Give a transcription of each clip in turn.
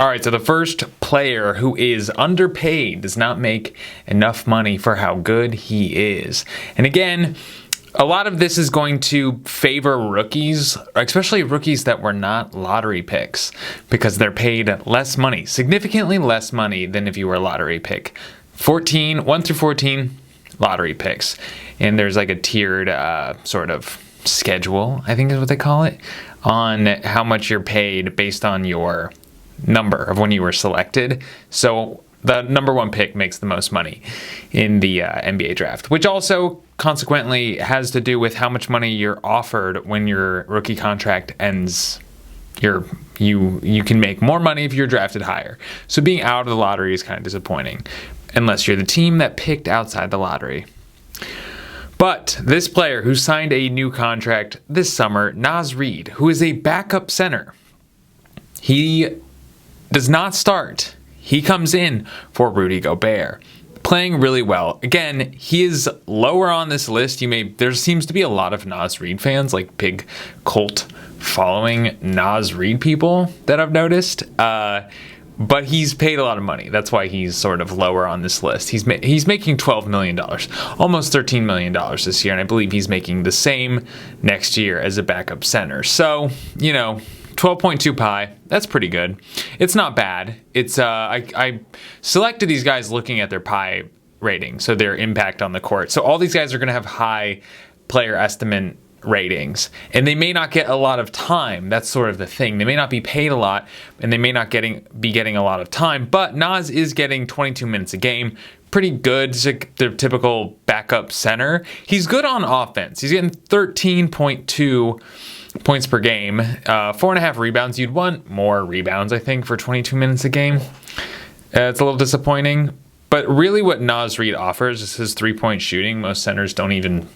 All right, so the first player who is underpaid, does not make enough money for how good he is. And again, a lot of this is going to favor rookies, especially rookies that were not lottery picks, because they're paid less money, significantly less money than if you were a lottery pick. 1 through 14, lottery picks. And there's like a tiered sort of schedule, I think is what they call it, on how much you're paid based on your number of when you were selected. So the number 1 pick makes the most money in the NBA draft, which also consequently has to do with how much money you're offered when your rookie contract ends. You can make more money if you're drafted higher. So being out of the lottery is kind of disappointing, unless you're the team that picked outside the lottery. But this player who signed a new contract this summer, Nas Reed, who is a backup center, he does not start. He comes in for Rudy Gobert, playing really well. Again, he is lower on this list. There seems to be a lot of Nas Reed fans, like big cult following Nas Reed people that I've noticed. But he's paid a lot of money. That's why he's sort of lower on this list. He's making $12 million, almost $13 million this year, and I believe he's making the same next year as a backup center. So, 12.2 pi, that's pretty good. It's not bad. It's I selected these guys looking at their pi rating, so their impact on the court. So all these guys are going to have high player estimate ratings, and they may not get a lot of time. That's sort of the thing. They may not be paid a lot, and they may not be getting a lot of time, but Nas is getting 22 minutes a game. Pretty good. The typical backup center. He's good on offense. He's getting 13.2 points per game, 4.5 rebounds. You'd want more rebounds, I think, for 22 minutes a game. It's a little disappointing. But really what Nas Reed offers is his three-point shooting. Most centers don't even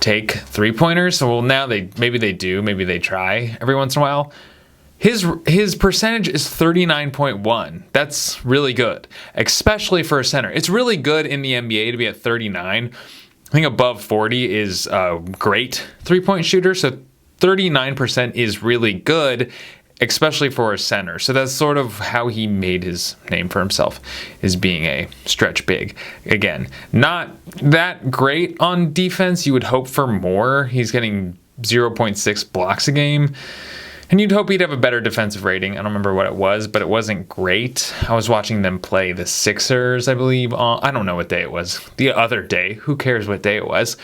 take three-pointers. So now maybe they do. Maybe they try every once in a while. His percentage is 39.1. That's really good, especially for a center. It's really good in the NBA to be at 39. I think above 40 is a great three-point shooter. So 39% is really good, especially for a center. So that's sort of how he made his name for himself, is being a stretch big. Again, not that great on defense. You would hope for more. He's getting 0.6 blocks a game. And you'd hope he'd have a better defensive rating. I don't remember what it was, but it wasn't great. I was watching them play the Sixers, I believe. I don't know what day it was. The other day. Who cares what day it was?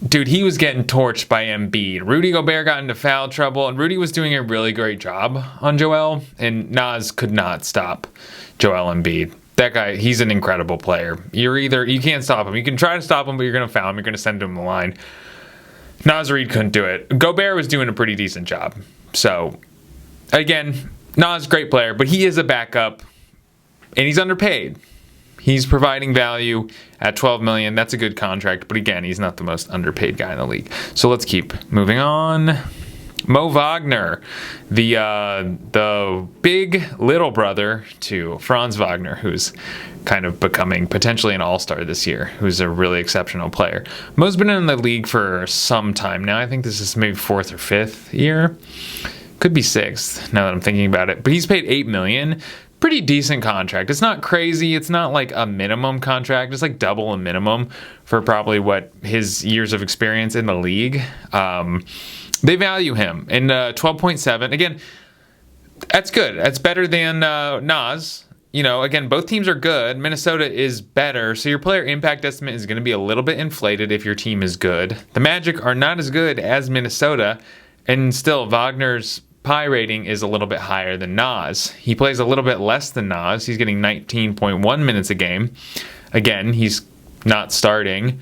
Dude, he was getting torched by Embiid. Rudy Gobert got into foul trouble, and Rudy was doing a really great job on Joel, and Nas could not stop Joel Embiid. That guy, he's an incredible player. You can't stop him. You can try to stop him, but you're going to foul him. You're going to send him the line. Nas Reed couldn't do it. Gobert was doing a pretty decent job. So, again, Nas, great player, but he is a backup, and he's underpaid. He's providing value at $12 million. That's a good contract, but again, he's not the most underpaid guy in the league. So let's keep moving on. Mo Wagner, the big little brother to Franz Wagner, who's kind of becoming potentially an all-star this year, who's a really exceptional player. Mo's been in the league for some time now. I think this is maybe 4th or 5th year. Could be 6th now that I'm thinking about it. But he's paid $8 million. Pretty decent contract. It's not crazy. It's not like a minimum contract. It's like double a minimum for probably what his years of experience in the league. They value him. And 12.7, again, that's good. That's better than Nas. Again, both teams are good. Minnesota is better. So your player impact estimate is going to be a little bit inflated if your team is good. The Magic are not as good as Minnesota. And still, Wagner's pi rating is a little bit higher than Nas. He plays a little bit less than Nas. He's getting 19.1 minutes a game. Again, he's not starting.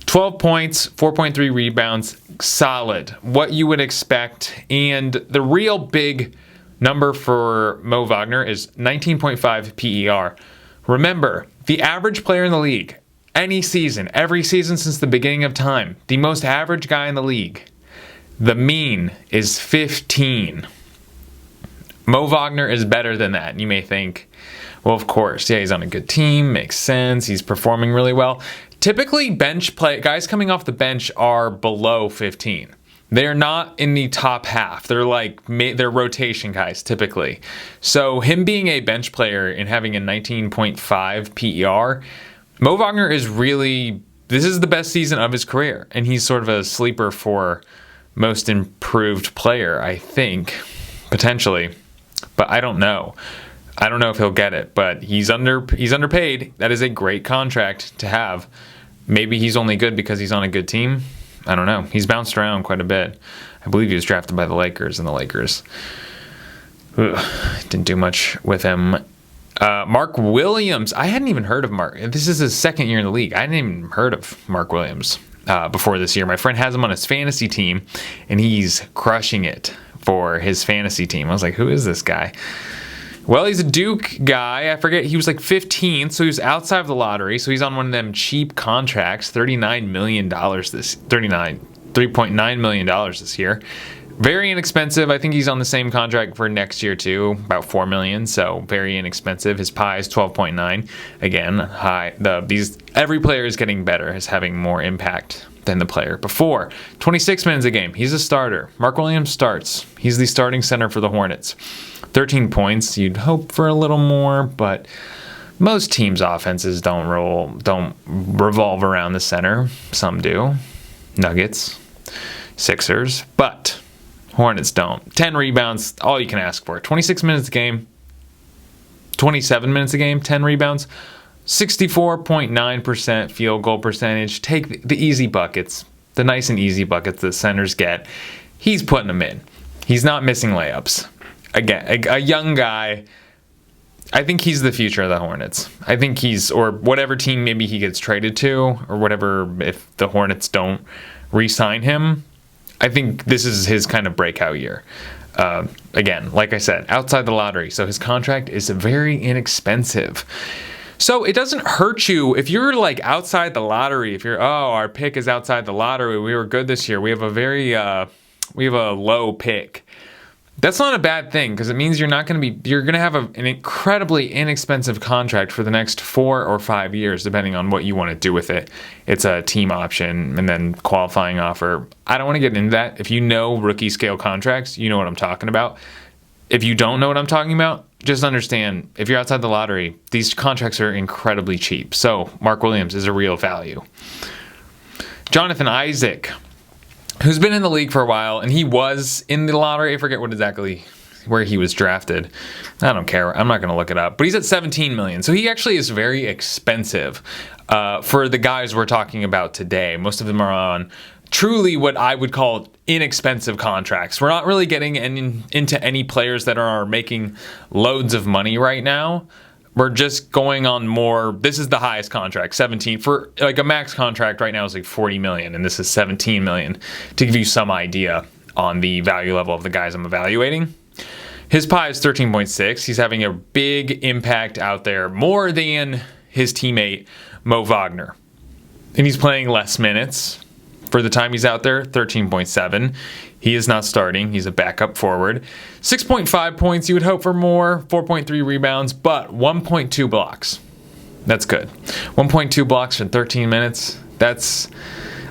12 points, 4.3 rebounds, solid. What you would expect. And the real big number for Mo Wagner is 19.5 PER. Remember, the average player in the league, any season, every season since the beginning of time, the most average guy in the league, the mean is 15. Mo Wagner is better than that. You may think, well, of course, yeah, he's on a good team, makes sense, he's performing really well. Typically, guys coming off the bench are below 15. They're not in the top half. They're rotation guys typically. So him being a bench player and having a 19.5 PER, Mo Wagner this is the best season of his career, and he's sort of a sleeper for most improved player, I think, potentially. But I don't know. I don't know if he'll get it, but he's underpaid. That is a great contract to have. Maybe he's only good because he's on a good team. I don't know. He's bounced around quite a bit. I believe he was drafted by the Lakers, and the Lakers didn't do much with him. Mark Williams. I hadn't even heard of Mark. This is his second year in the league. I hadn't even heard of Mark Williams before this year. My friend has him on his fantasy team, and he's crushing it for his fantasy team. I was like, who is this guy? Well, he's a Duke guy. I forget. He was like 15th, so he was outside of the lottery. So he's on one of them cheap contracts, $3.9 million this year. Very inexpensive. I think he's on the same contract for next year too, about $4 million. So very inexpensive. His pie is 12.9. Again, high. Every player is getting better, is having more impact than the player before. 26 minutes a game. He's a starter. Mark Williams starts. He's the starting center for the Hornets. 13 points. You'd hope for a little more, but most teams' offenses don't revolve around the center. Some do. Nuggets, Sixers, but Hornets don't. 10 rebounds, all you can ask for. 26 minutes a game, 27 minutes a game, 10 rebounds, 64.9% field goal percentage. Take the easy buckets, the nice and easy buckets that centers get. He's putting them in. He's not missing layups. Again, a young guy. I think he's the future of the Hornets. I think or whatever team maybe he gets traded to, or whatever, if the Hornets don't re-sign him, I think this is his kind of breakout year. Again, like I said, outside the lottery, so his contract is very inexpensive. So it doesn't hurt you if you're like outside the lottery. If you're, our pick is outside the lottery, we were good this year. We have a low pick. That's not a bad thing, because it means you're going to have an incredibly inexpensive contract for the next 4 or 5 years, depending on what you want to do with it. It's a team option and then qualifying offer. I don't want to get into that. If you know rookie scale contracts, you know what I'm talking about. If you don't know what I'm talking about, just understand, if you're outside the lottery, these contracts are incredibly cheap. So Mark Williams is a real value. Jonathan Isaac, who's been in the league for a while, and he was in the lottery. I forget where he was drafted. I don't care. I'm not going to look it up. But he's at $17 million. So he actually is very expensive for the guys we're talking about today. Most of them are on truly what I would call inexpensive contracts. We're not really getting into any players that are making loads of money right now. We're just going on more. This is the highest contract, 17. For like a max contract right now is like 40 million, and this is 17 million, to give you some idea on the value level of the guys I'm evaluating. His pie is 13.6. He's having a big impact out there, more than his teammate Mo Wagner. And he's playing less minutes. For the time he's out there, 13.7. He is not starting. He's a backup forward. 6.5 points. You would hope for more. 4.3 rebounds, but 1.2 blocks. That's good. 1.2 blocks in 13 minutes.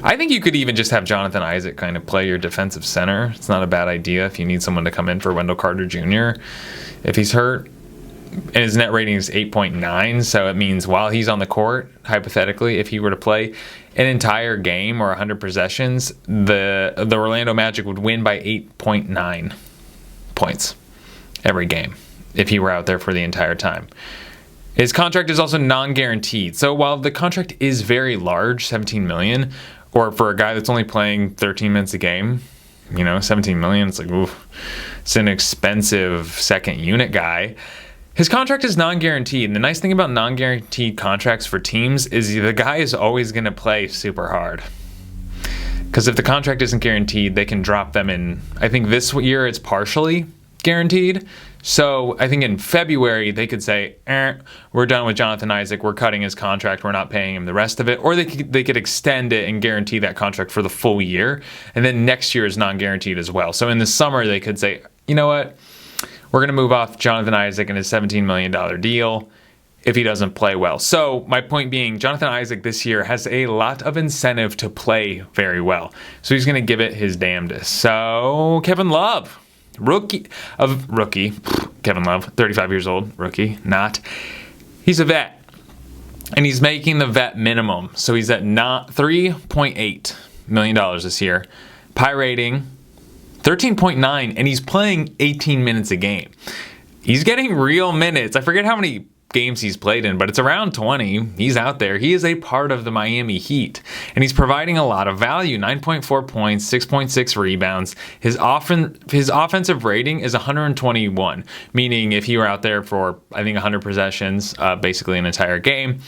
I think you could even just have Jonathan Isaac kind of play your defensive center. It's not a bad idea if you need someone to come in for Wendell Carter Jr. if he's hurt. And his net rating is 8.9, so it means while he's on the court, hypothetically, if he were to play an entire game or 100 possessions, the Orlando Magic would win by 8.9 points every game if he were out there for the entire time. His contract is also non-guaranteed. So while the contract is very large, $17 million, or for a guy that's only playing 13 minutes a game, $17 million, it's like, oof, it's an expensive second unit guy. His contract is non-guaranteed, and the nice thing about non-guaranteed contracts for teams is the guy is always going to play super hard. Because if the contract isn't guaranteed, they can drop them in. I think this year it's partially guaranteed. So I think in February they could say, we're done with Jonathan Isaac. We're cutting his contract. We're not paying him the rest of it. Or they could extend it and guarantee that contract for the full year. And then next year is non-guaranteed as well. So in the summer they could say, you know what? We're going to move off Jonathan Isaac and his $17 million deal, if he doesn't play well. So my point being, Jonathan Isaac this year has a lot of incentive to play very well. So he's going to give it his damnedest. So Kevin Love, Kevin Love, 35 years old, rookie, not. He's a vet. And he's making the vet minimum. So he's at $3.8 million this year. Pi rating, 13.9, and he's playing 18 minutes a game. He's getting real minutes. I forget how many games he's played in, but it's around 20. He's out there. He is a part of the Miami Heat, and he's providing a lot of value. 9.4 points, 6.6 rebounds. His offensive rating is 121, meaning if he were out there for, I think, 100 possessions, basically an entire game,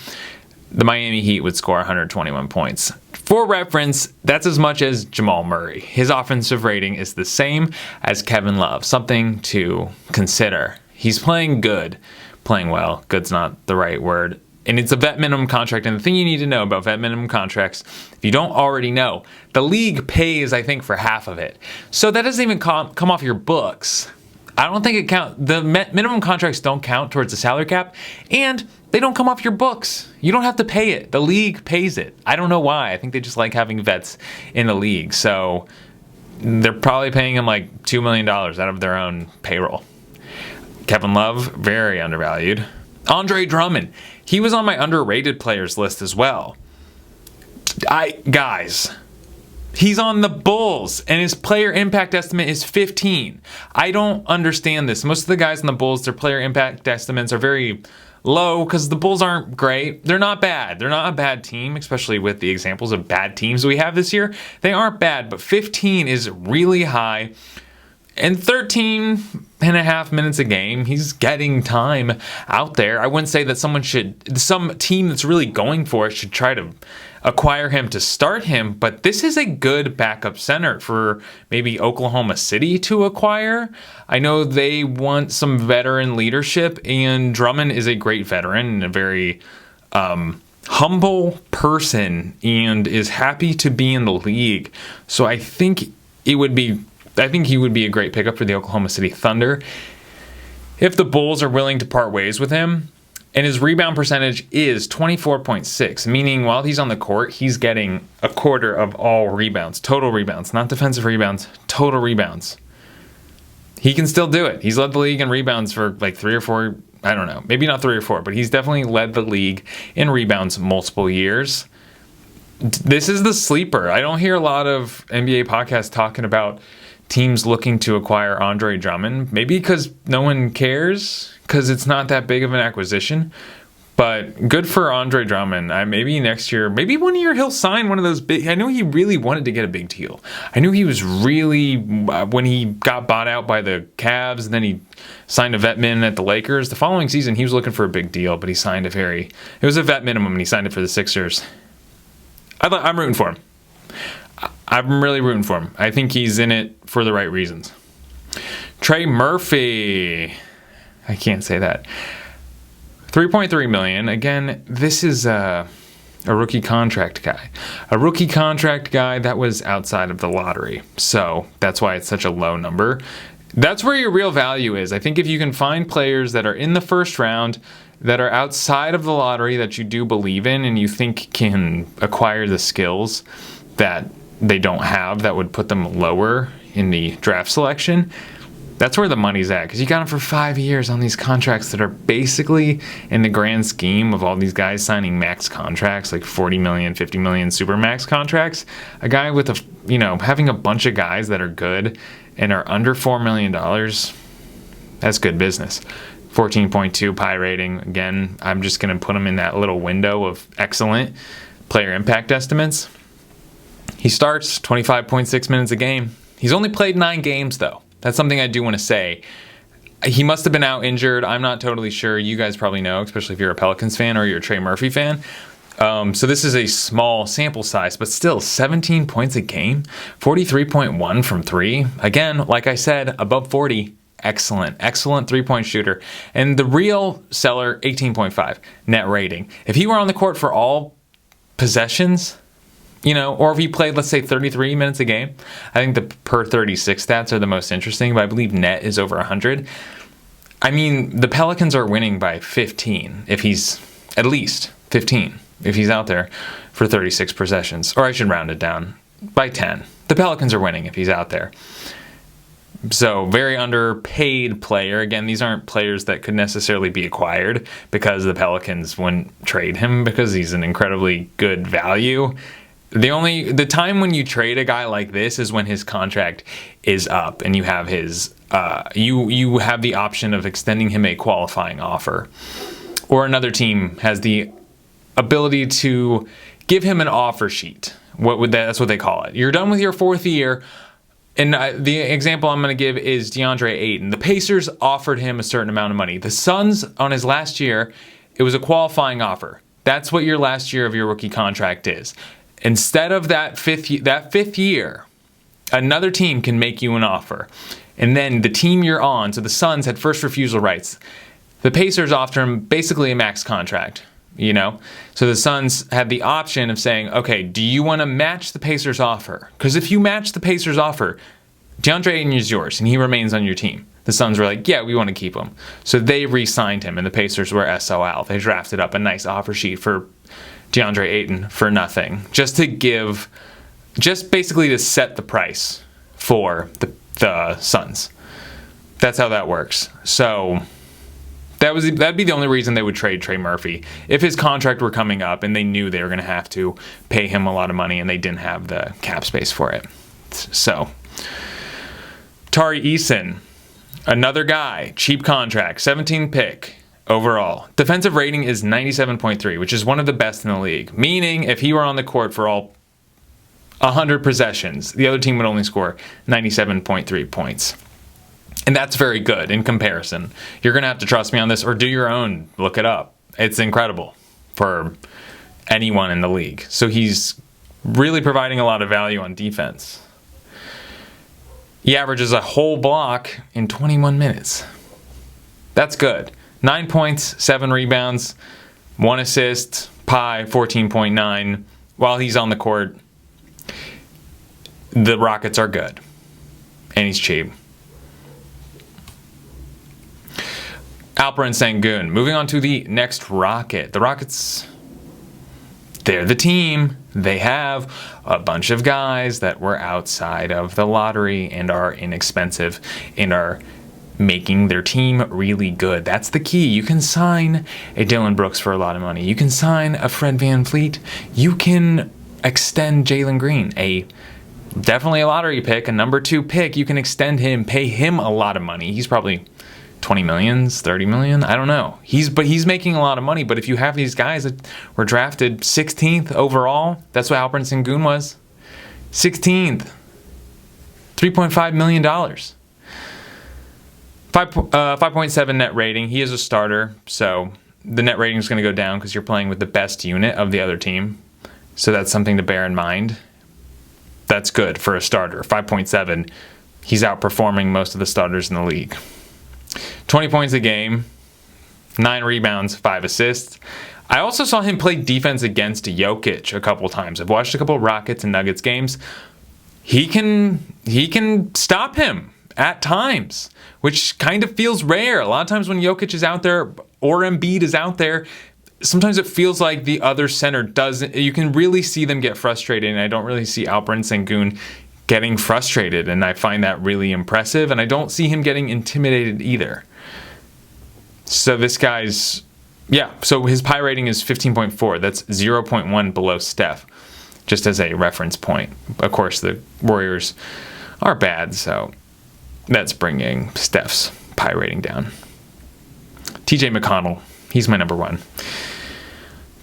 the Miami Heat would score 121 points. For reference, that's as much as Jamal Murray. His offensive rating is the same as Kevin Love. Something to consider. He's playing good. Playing well. Good's not the right word. And it's a vet minimum contract. And the thing you need to know about vet minimum contracts, if you don't already know, the league pays, I think, for half of it. So that doesn't even come off your books. I don't think it counts. The minimum contracts don't count towards the salary cap, and they don't come off your books. You don't have to pay it. The league pays it. I don't know why. I think they just like having vets in the league. So they're probably paying him like $2 million out of their own payroll. Kevin Love, very undervalued. Andre Drummond, he was on my underrated players list as well. Guys, he's on the Bulls, and his player impact estimate is 15. I don't understand this. Most of the guys on the Bulls, their player impact estimates are very low because the Bulls aren't great. They're not bad. They're not a bad team, especially with the examples of bad teams we have this year. They aren't bad, but 15 is really high. And 13 and a half minutes a game, he's getting time out there. I wouldn't say that some team that's really going for it should try to acquire him to start him, but this is a good backup center for maybe Oklahoma City to acquire. I know they want some veteran leadership, and Drummond is a great veteran and a very humble person and is happy to be in the league. So I think he would be a great pickup for the Oklahoma City Thunder if the Bulls are willing to part ways with him. And his rebound percentage is 24.6, meaning while he's on the court, he's getting a quarter of all rebounds, total rebounds, not defensive rebounds, total rebounds. He can still do it. He's led the league in rebounds for like 3 or 4, I don't know, maybe not 3 or 4, but he's definitely led the league in rebounds multiple years. This is the sleeper. I don't hear a lot of NBA podcasts talking about teams looking to acquire Andre Drummond, maybe because no one cares, because it's not that big of an acquisition. But good for Andre Drummond. Maybe next year, maybe one year he'll sign one of those big. I know he really wanted to get a big deal. I knew he was really, when he got bought out by the Cavs, and then he signed a vet min at the Lakers. The following season, he was looking for a big deal, but he signed it was a vet minimum, and he signed it for the Sixers. I'm rooting for him. I'm really rooting for him. I think he's in it for the right reasons. Trey Murphy. I can't say that. $3.3 million. Again, this is a rookie contract guy. A rookie contract guy that was outside of the lottery. So that's why it's such a low number. That's where your real value is. I think if you can find players that are in the first round that are outside of the lottery that you do believe in and you think can acquire the skills that they don't have that would put them lower in the draft selection, that's where the money's at, because you got them for 5 years on these contracts that are basically, in the grand scheme of all these guys signing max contracts, like 40 million, 50 million super max contracts, a guy with having a bunch of guys that are good and are under $4 million, that's good business. 14.2 Pi rating. Again, I'm just going to put him in that little window of excellent player impact estimates. He starts 25.6 minutes a game. He's only played 9 games, though. That's something I do want to say. He must have been out injured. I'm not totally sure. You guys probably know, especially if you're a Pelicans fan or you're a Trey Murphy fan. So this is a small sample size, but still 17 points a game, 43.1 from 3. Again, like I said, above 40. Excellent 3-point shooter. And the real seller, 18.5 net rating. If he were on the court for all possessions, or if he played, let's say, 33 minutes a game, I think the per 36 stats are the most interesting, but I believe net is over 100. I mean, the Pelicans are winning by 15 if he's at least 15 if he's out there for 36 possessions. Or I should round it down by 10. The Pelicans are winning if he's out there. So, very underpaid player. Again, these aren't players that could necessarily be acquired because the Pelicans wouldn't trade him because he's an incredibly good value. The time when you trade a guy like this is when his contract is up and you have his you have the option of extending him a qualifying offer, or another team has the ability to give him an offer sheet. That's what they call it. You're done with your 4th year. And the example I'm going to give is DeAndre Ayton. The Pacers offered him a certain amount of money. The Suns, on his last year, it was a qualifying offer. That's what your last year of your rookie contract is. Instead of that fifth year, another team can make you an offer. And then the team you're on, so the Suns had first refusal rights. The Pacers offered him basically a max contract. So the Suns had the option of saying, okay, do you want to match the Pacers offer? Because if you match the Pacers offer, DeAndre Ayton is yours and he remains on your team. The Suns were like, yeah, we want to keep him. So they re-signed him and the Pacers were SOL. They drafted up a nice offer sheet for DeAndre Ayton for nothing. Just basically to set the price for the Suns. That's how that works. So that'd be the only reason they would trade Trey Murphy. If his contract were coming up and they knew they were going to have to pay him a lot of money and they didn't have the cap space for it. So, Tari Eason, another guy, cheap contract, 17 pick overall. Defensive rating is 97.3, which is one of the best in the league. Meaning, if he were on the court for all 100 possessions, the other team would only score 97.3 points. And that's very good in comparison. You're going to have to trust me on this or do your own. Look it up. It's incredible for anyone in the league. So he's really providing a lot of value on defense. He averages a whole block in 21 minutes. That's good. 9 points, 7 rebounds, 1 assist, 14.9. While he's on the court, the Rockets are good. And he's cheap. Alperen Sengun. Moving on to the next Rocket. The Rockets, they're the team. They have a bunch of guys that were outside of the lottery and are inexpensive and are making their team really good. That's the key. You can sign a Dylan Brooks for a lot of money. You can sign a Fred VanVleet. You can extend Jalen Green, definitely a lottery pick, a number 2 pick. You can extend him, pay him a lot of money. He's probably 20 million, 30 million, I don't know. He's making a lot of money, but if you have these guys that were drafted 16th overall, that's what Alperen Sengun was. 16th. $3.5 million. 5.7 net rating. He is a starter, so the net rating is going to go down because you're playing with the best unit of the other team. So that's something to bear in mind. That's good for a starter. 5.7. He's outperforming most of the starters in the league. 20 points a game, 9 rebounds, 5 assists. I also saw him play defense against Jokic a couple times. I've watched a couple Rockets and Nuggets games. He can stop him at times, which kind of feels rare. A lot of times when Jokic is out there or Embiid is out there, sometimes it feels like the other center doesn't. You can really see them get frustrated, and I don't really see Alperen Sengun getting frustrated, and I find that really impressive, and I don't see him getting intimidated either. So this guy's, so his PI rating is 15.4. That's 0.1 below Steph, just as a reference point. Of course, the Warriors are bad, so that's bringing Steph's PI rating down. TJ McConnell, he's my number 1.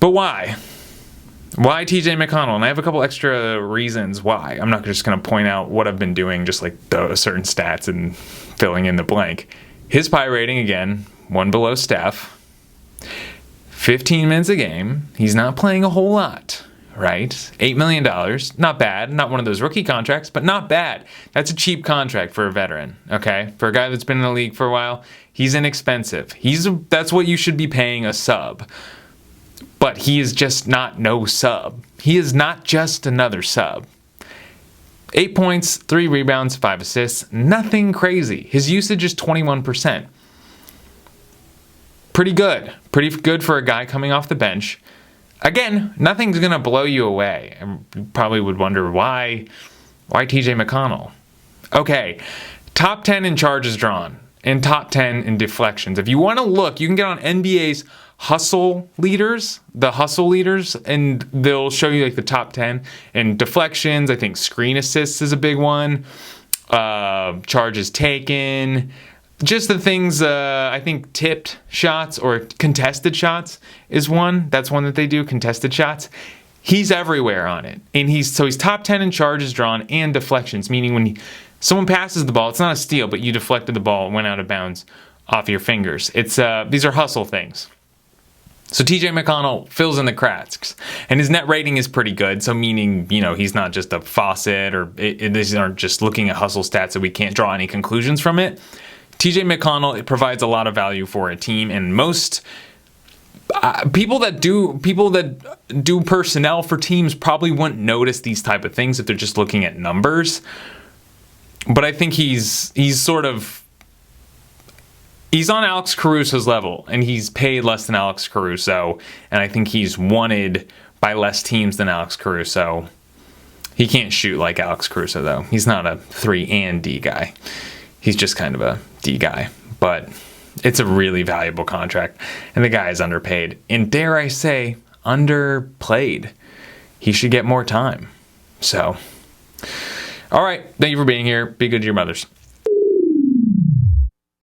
But why? Why TJ McConnell? And I have a couple extra reasons why. I'm not just going to point out what I've been doing, just like those certain stats and filling in the blank. His PI rating, again, 1 below Steph. 15 minutes a game. He's not playing a whole lot, right? $8 million. Not bad. Not one of those rookie contracts, but not bad. That's a cheap contract for a veteran, okay? For a guy that's been in the league for a while, he's inexpensive. That's what you should be paying a sub. But he is just not no sub. He is not just another sub. 8 points, 3 rebounds, 5 assists. Nothing crazy. His usage is 21%. pretty good. Pretty good for a guy coming off the bench. Again, nothing's going to blow you away. And you probably would wonder why TJ McConnell? Okay, top 10 in charges drawn and top 10 in deflections. If you want to look, you can get on NBA's hustle leaders, and they'll show you like the top 10 and deflections. I think screen assists is a big one. Charges taken. Just the things, I think tipped shots or contested shots is one. That's one that they do, contested shots. He's everywhere on it. And he's top 10 in charges drawn and deflections, meaning when someone passes the ball, it's not a steal, but you deflected the ball and went out of bounds off your fingers. These are hustle things. So TJ McConnell fills in the cracks, and his net rating is pretty good. So meaning, he's not just a faucet, or these aren't just looking at hustle stats that we can't draw any conclusions from it. TJ McConnell, it provides a lot of value for a team, and most people that do personnel for teams probably wouldn't notice these type of things if they're just looking at numbers. But I think he's on Alex Caruso's level, and he's paid less than Alex Caruso, and I think he's wanted by less teams than Alex Caruso. He can't shoot like Alex Caruso, though. He's not a 3 and D guy. He's just kind of a D guy, but it's a really valuable contract, and the guy is underpaid, and dare I say, underplayed. He should get more time. So, all right, thank you for being here. Be good to your mothers.